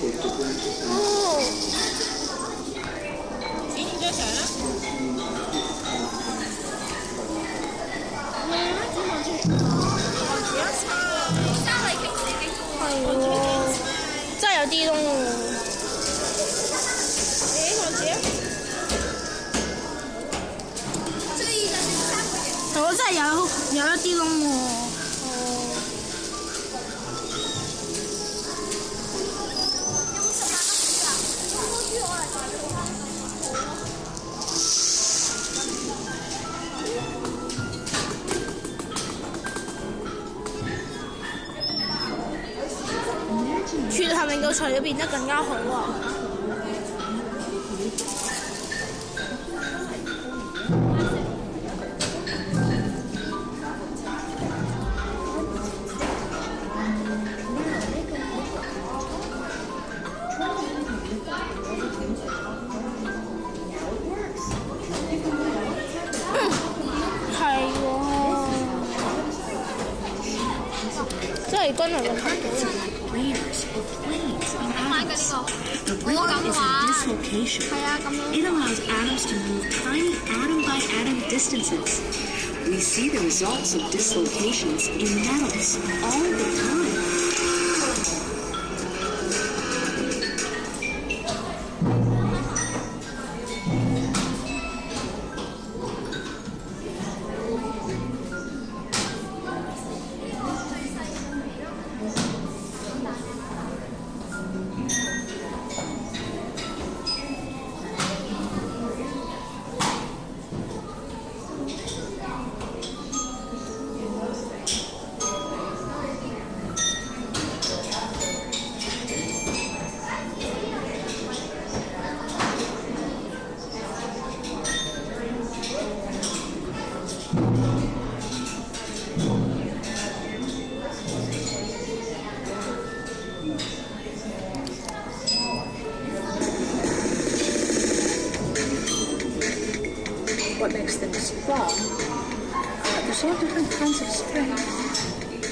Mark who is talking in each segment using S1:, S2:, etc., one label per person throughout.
S1: 哦，
S2: 几点就醒了？
S1: 係喎，真係有啲窿喎。係喎，真係有一啲窿喎。血係令到材料變得更加好啊！係喎，真係均衡嘅態度。
S3: The breaker is a dislocation. It allows atoms to move tiny atom by atom distances. We see the results of dislocations in metals all the time.
S4: What makes them strong? There's all different kinds of strength.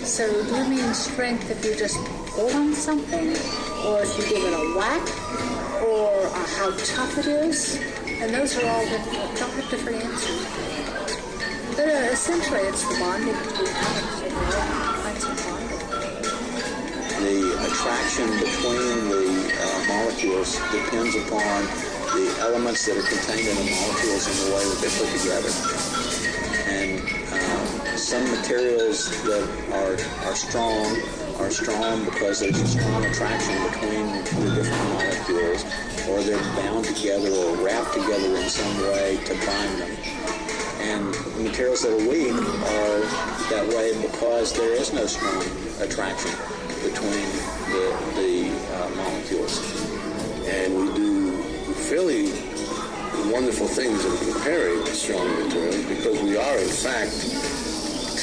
S4: So do you mean strength if you just hold on something, or if you give it a whack, or how tough it is? And those are all different, don't have different answers. But essentially it's the bonding between atoms, so there are all kinds of bonding.
S5: The attraction between the molecules depends upon the elements that are contained in the molecules and the way that they're put together. And some materials that are strong because there's a strong attraction between the different molecules, or they're bound together or wrapped together in some way to bind them. And the materials that are weak are that way because there is no strong attraction between the molecules.
S6: And we do fairly wonderful things in comparing strong materials, because we are in fact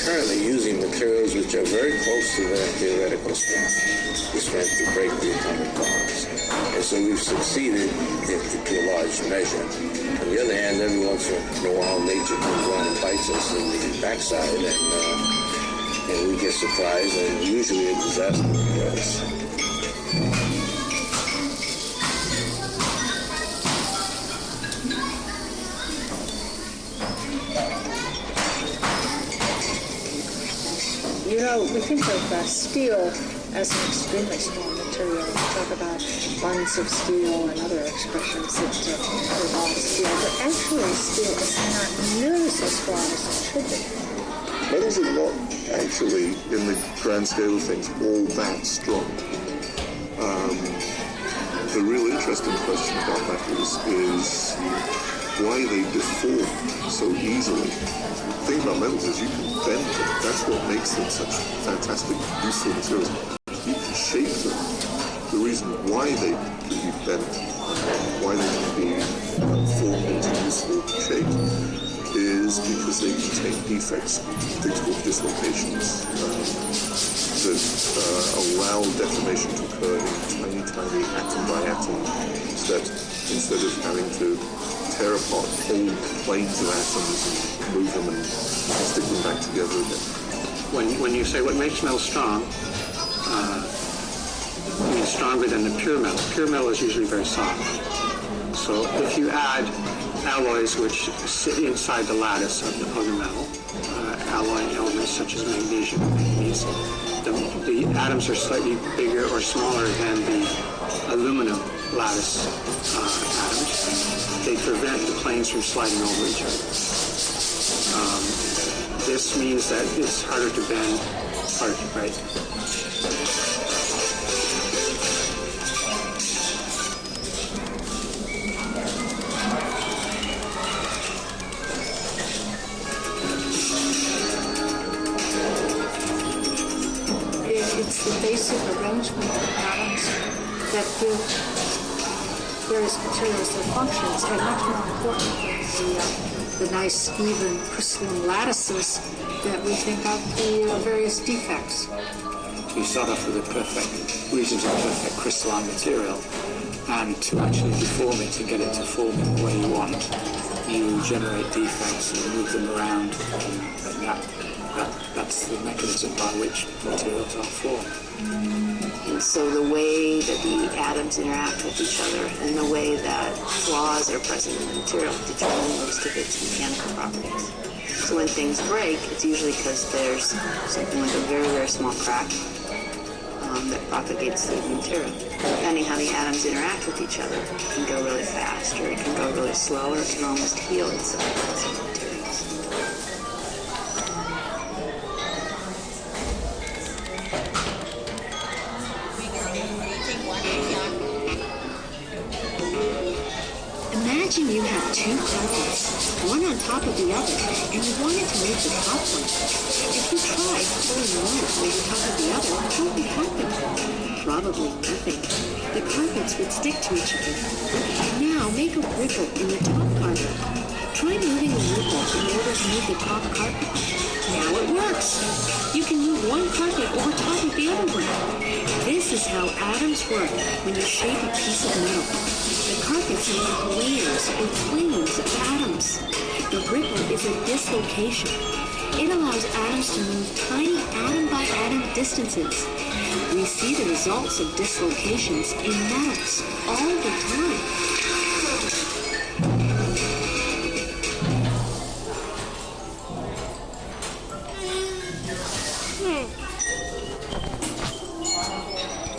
S6: currently using materials which are very close to their theoretical strength, the strength to break the atomic bonds. And so we've succeeded to a large measure. On the other hand, every once in a while nature comes around and bites us in the backside, and we get surprised, and usually a disaster occurs.
S4: You know, we think of steel as an extremely small material. We talk about buns of steel and other expressions that involve steel, but actually steel is not nearly so strong as it should be.
S7: Metals are not actually, in the grand scale of things, all that strong. The real interesting question about metals is why they deform so easily. The thing about metals is you can bend them. That's what makes them such fantastic, useful materials. You can shape them. The reason why they can be bent, why they can be formed into useful shape, is because they contain defects, things called dislocations, that allow deformation to occur in tiny atom by atom steps, instead of having to tear apart whole planes of atoms and move them and stick them back together again.
S8: When you say what makes metals strong, you mean
S2: stronger than the pure metal. Pure metal is usually very soft. So if you add alloys which sit inside the lattice of the metal, alloy elements such as magnesium and manganese, the atoms are slightly bigger or smaller than the aluminum lattice atoms. They prevent the planes from sliding over each other. This means that it's harder to bend, harder to break.
S4: It's the basic arrangement of atoms that give various materials their functions, and much more important than the nice, even, crystalline lattices that we think of the various defects.
S2: You start off with a perfect, reasonably perfect crystalline material, and to actually deform it, to get it to form in the way you want, you generate defects and move them around, and that's the mechanism by which materials are formed.
S8: And so the way that the atoms interact with each other and the way that flaws are present in the material determine most of its mechanical properties. So when things break, it's usually because there's something like a very, very small crack that propagates through the material. Depending how the atoms interact with each other, it can go really fast, or it can go really slow, or it can almost heal itself with some materials.
S3: Imagine you have two carpets, one on top of the other, and you wanted to make the top one. If you tried pulling one on top of the other, what would happen? Probably nothing. The carpets would stick to each other. Now make a ripple in the top carpet. Try moving a ripple in order to move the top carpet. Now it works. You can move one carpet over top of the other one. This is how atoms work when you shape a piece of metal. The carpets are like layers or planes of atoms. The ripple is a dislocation. It allows atoms to move tiny atom by atom distances. We see the results of dislocations in metals all the time.